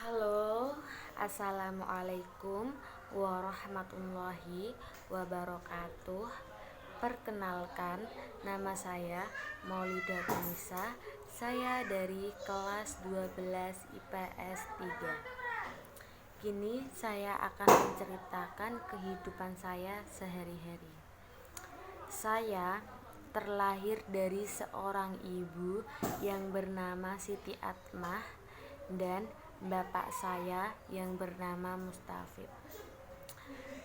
Halo, assalamualaikum warahmatullahi wabarakatuh. Perkenalkan, nama saya Maulida Tunisa. Saya dari kelas 12 IPS 3. Kini saya akan menceritakan kehidupan saya sehari-hari. Saya terlahir dari seorang ibu yang bernama Siti Atmah dan bapak saya yang bernama Mustafid.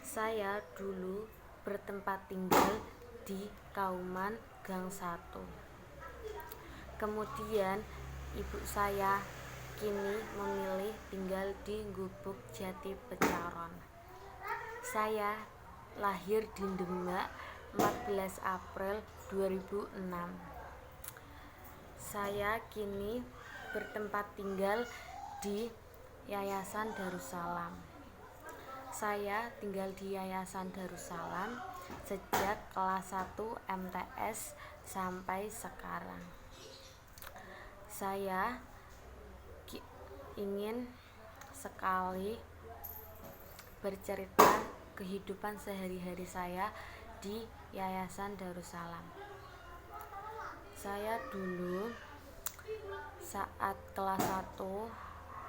Saya dulu bertempat tinggal di Kauman Gang 1. Kemudian ibu saya kini memilih tinggal di Gubuk Jati Pecaron. Saya lahir di Demak 14 April 2006. Saya kini bertempat tinggal di Yayasan Darussalam. Saya tinggal di Yayasan Darussalam sejak kelas 1 MTS sampai sekarang. Saya ingin sekali bercerita kehidupan sehari-hari saya di Yayasan Darussalam. Saya dulu saat kelas 1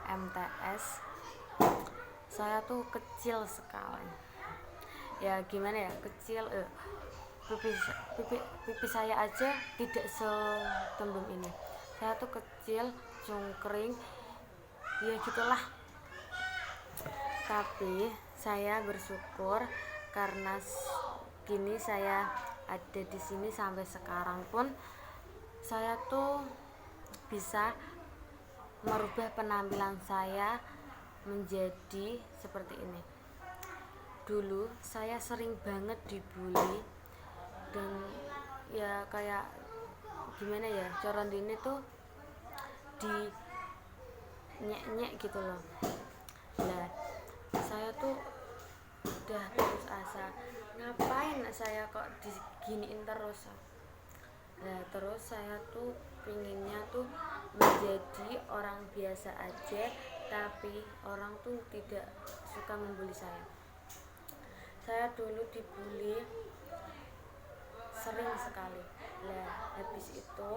MTS saya tuh kecil sekali. Ya gimana ya, kecil pipi saya aja tidak setembem ini. Saya tuh kecil, cungkring, ya gitulah. Tapi saya bersyukur karena kini saya ada di sini sampai sekarang pun saya tuh bisa merubah penampilan saya menjadi seperti ini. Dulu saya sering banget dibully dan ya kayak gimana ya, coron ini tuh di nyek-nyek gitu loh. Nah, saya tuh udah putus asa, ngapain saya kok diginiin terus. Nah, terus saya tuh pinginnya tuh menjadi orang biasa aja, tapi orang tuh tidak suka membuli saya. Saya dulu dibully sering sekali. Nah, habis itu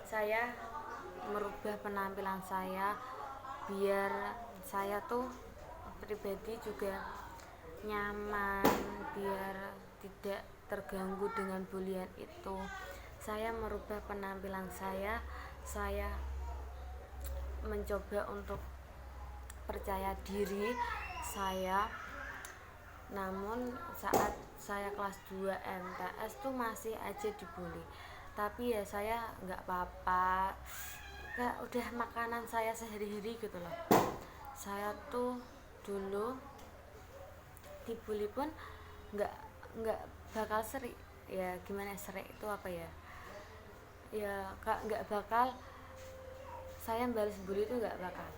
saya merubah penampilan saya biar saya tuh pribadi juga nyaman, biar tidak terganggu dengan bulian itu. Saya merubah penampilan saya mencoba untuk percaya diri saya. Namun saat saya kelas 2 MTS tuh masih aja dibully. Tapi ya saya nggak apa-apa, kayak udah makanan saya sehari-hari gitu loh. Saya tuh dulu dibully pun nggak bakal serik. Ya gimana, serik itu apa ya, ya kak, nggak bakal saya balas bully itu, nggak bakal.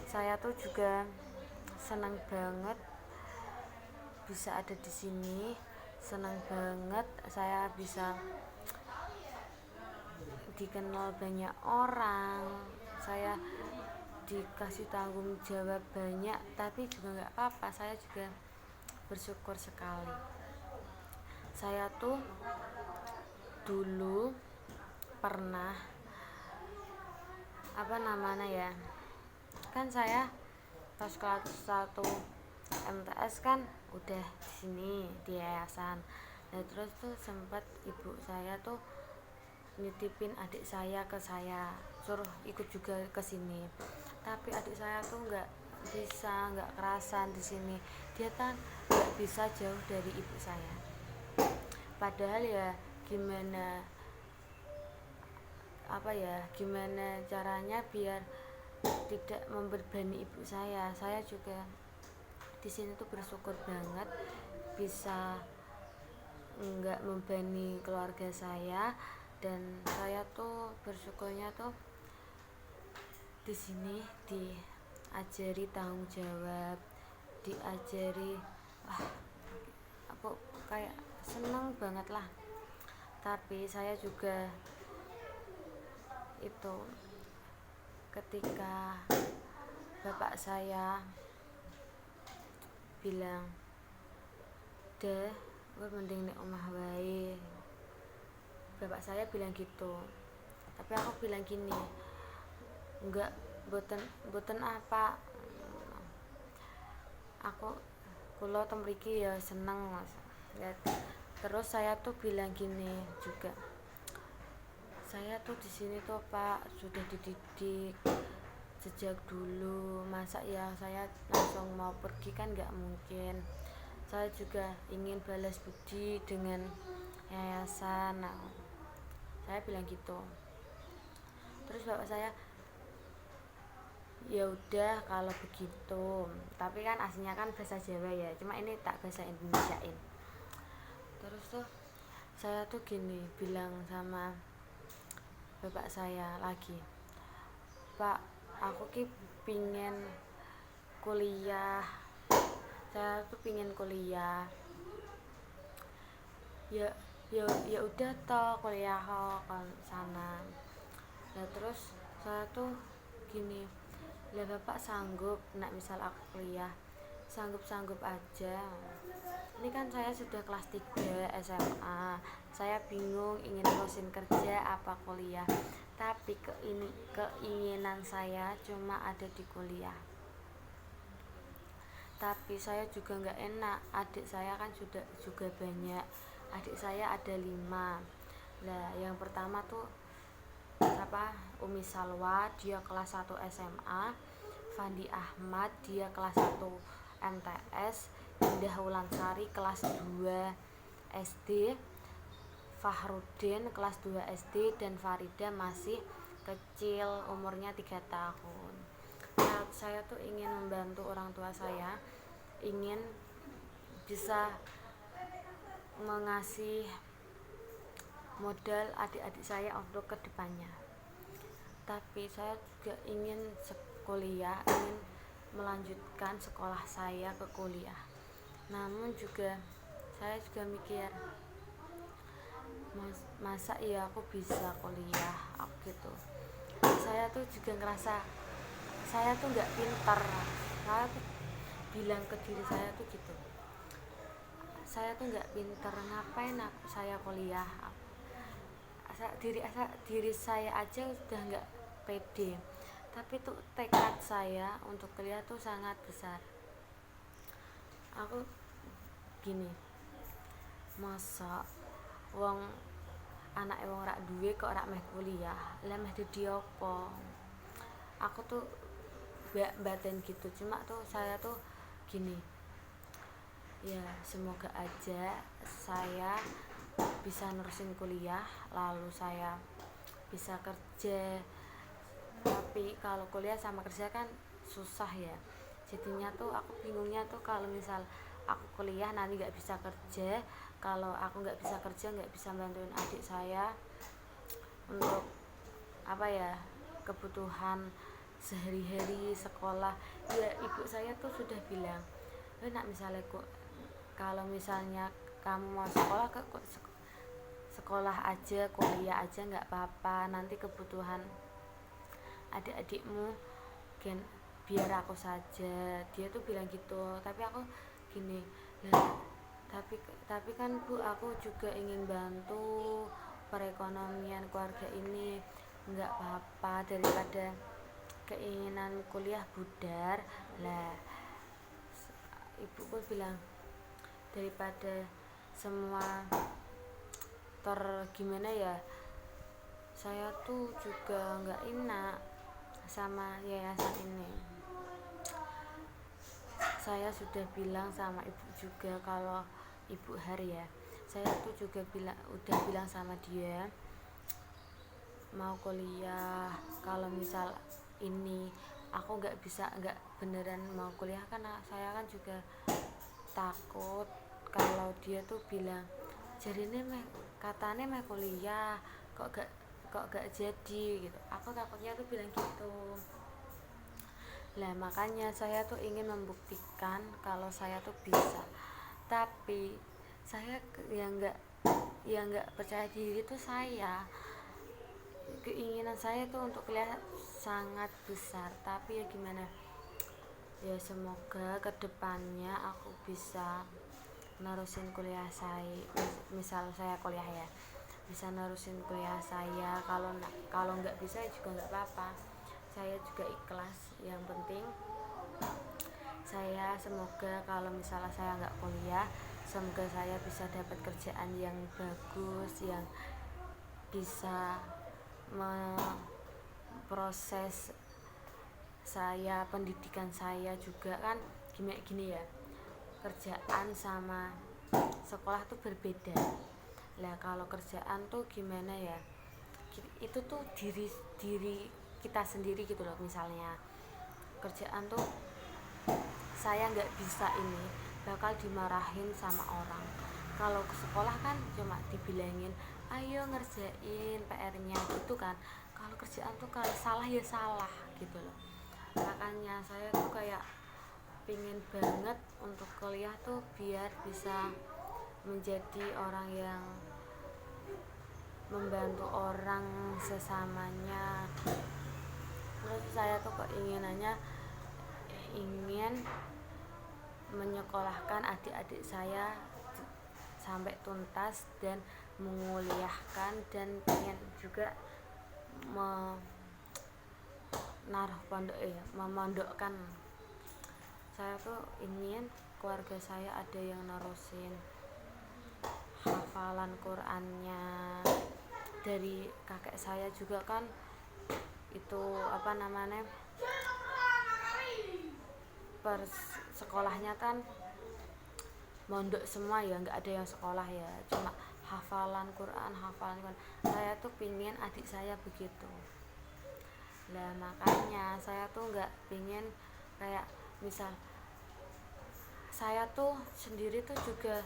Saya tuh juga senang banget bisa ada di sini, senang banget saya bisa dikenal banyak orang, saya dikasih tanggung jawab banyak, tapi juga nggak apa-apa, saya juga bersyukur sekali. Saya tuh dulu pernah kan saya pas kelas 1 MTS kan udah di sini di yayasan. Nah, terus tuh sempat ibu saya tuh nitipin adik saya ke saya, suruh ikut juga ke sini. Tapi adik saya tuh nggak kerasan di sini. Dia kan nggak bisa jauh dari ibu saya. Padahal ya gimana caranya biar tidak membebani ibu saya. Saya juga di sini tuh bersyukur banget bisa nggak membebani keluarga saya, dan saya tuh bersyukurnya tuh di sini diajari tanggung jawab, diajari aku kayak seneng banget lah. Tapi saya juga itu ketika bapak saya bilang, deh gue mending nek omah wae. Bapak saya bilang gitu, tapi aku bilang gini, enggak, boten apa, aku kula temriki ya seneng Mas. Ya, terus saya tuh bilang gini juga, saya tuh di sini tuh Pak sudah dididik sejak dulu, masa ya saya langsung mau pergi kan nggak mungkin. Saya juga ingin balas budi dengan yayasan. Nah, saya bilang gitu. Terus bapak saya, ya udah kalau begitu, tapi kan aslinya kan bahasa Jawa ya, cuma ini tak bahasa Indonesiain. Terus tuh saya tuh gini bilang sama bapak saya lagi, Pak, aku ki pingin kuliah, saya tuh pingin kuliah. Ya udah toh kuliah kan sana. Nah terus saya tuh gini, lah bapak sanggup nak misal aku kuliah, sanggup aja. Ini kan saya sudah kelas 3 SMA, saya bingung ingin terusin kerja apa kuliah, tapi keinginan saya cuma ada di kuliah. Tapi saya juga nggak enak, adik saya kan sudah juga banyak, adik saya ada 5. Lah yang pertama tuh Umi Salwa, dia kelas 1 SMA, Fandi Ahmad dia kelas 1 MTS, Indah Wulansari kelas 2 SD, Fahrudin kelas 2 SD, dan Farida masih kecil umurnya 3 tahun. Nah, saya tuh ingin membantu orang tua saya, ingin bisa mengasih modal adik-adik saya untuk kedepannya. Tapi saya juga ingin kuliah, ingin melanjutkan sekolah saya ke kuliah. Namun juga saya juga mikir, masa ya aku bisa kuliah gitu. Saya tuh juga ngerasa saya tuh nggak pintar. Saya tuh bilang ke diri saya tuh gitu, saya tuh nggak pintar, ngapain saya kuliah. Diri saya aja udah nggak pede, tapi tuh tekad saya untuk kuliah tuh sangat besar. Aku gini, masa anake wong rak duwe kok rak meh kuliah, lah meh dadi apa? Aku tuh batin gitu, cuma tuh saya tuh gini, ya semoga aja saya bisa nerusin kuliah, lalu saya bisa kerja. Tapi kalau kuliah sama kerja kan susah ya, jadinya tuh aku bingungnya tuh kalau misal aku kuliah nanti nggak bisa kerja, kalau aku nggak bisa kerja nggak bisa bantuin adik saya untuk kebutuhan sehari-hari sekolah. Ya ibu saya tuh sudah bilang, nak misalnya kalau misalnya kamu mau sekolah sekolah aja, kuliah aja nggak apa-apa, nanti kebutuhan adik-adikmu biar aku saja, dia tuh bilang gitu. Tapi aku gini, nah, tapi kan Bu, aku juga ingin bantu perekonomian keluarga ini, nggak apa-apa daripada keinginan kuliah pudar. Lah ibuku bilang, daripada semua gimana ya, saya tuh juga nggak enak sama yayasan ini. Saya sudah bilang sama ibu juga, kalau Ibu Har ya, saya tuh juga udah bilang sama dia mau kuliah. Kalau misal ini aku nggak beneran mau kuliah, karena saya kan juga takut kalau dia tuh bilang jarine katanya meh kuliah kok gak jadi gitu. Aku takutnya tuh bilang gitu. Lah makanya saya tuh ingin membuktikan kalau saya tuh bisa. Tapi saya yang nggak percaya diri tuh saya. Keinginan saya tuh untuk kuliah sangat besar, tapi ya gimana? Ya semoga kedepannya aku bisa nerusin kuliah saya, misal saya kuliah ya, bisa nerusin kuliah saya. Kalau nggak bisa juga nggak apa-apa, saya juga ikhlas. Yang penting saya semoga kalau misalnya saya nggak kuliah, semoga saya bisa dapat kerjaan yang bagus, yang bisa memproses saya, pendidikan saya juga kan gini ya, kerjaan sama sekolah tuh berbeda lah. Kalau kerjaan tuh gimana ya, itu tuh diri kita sendiri gitu loh. Misalnya kerjaan tuh saya nggak bisa ini, bakal dimarahin sama orang. Kalau ke sekolah kan cuma dibilangin ayo ngerjain PR-nya gitu kan. Kalau kerjaan tuh kalau salah ya salah gitu loh. Makanya saya tuh kayak pingin banget untuk kuliah tuh biar bisa menjadi orang yang membantu orang sesamanya. Terus saya tuh keinginannya ingin menyekolahkan adik-adik saya sampai tuntas dan menguliahkan, dan pengen juga menaruh pondok memondokkan. Saya tuh ingin keluarga saya ada yang nerusin hafalan Qurannya dari kakek saya juga kan, itu apa namanya, sekolahnya kan mondok semua ya, nggak ada yang sekolah ya, cuma hafalan Quran. Saya tuh pingin adik saya begitu lah. Makanya saya tuh nggak pingin kayak misal saya tuh sendiri tuh juga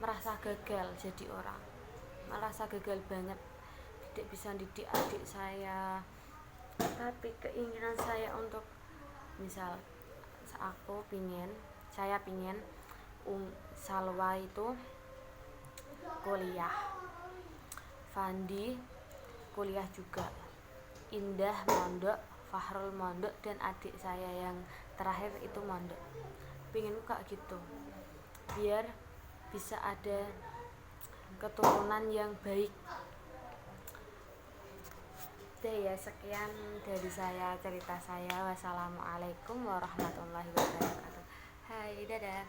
merasa gagal jadi orang, merasa gagal banget, tidak bisa didik adik saya. Tapi keinginan saya untuk misal saya pingin Salwa itu kuliah, Fandi kuliah juga, Indah mondok, Fahrul mondok, dan adik saya yang terakhir itu mondok. Pingin kayak gitu biar bisa ada keturunan yang baik. Udah ya, sekian dari saya, cerita saya. Wassalamualaikum warahmatullahi wabarakatuh. Hai, dadah.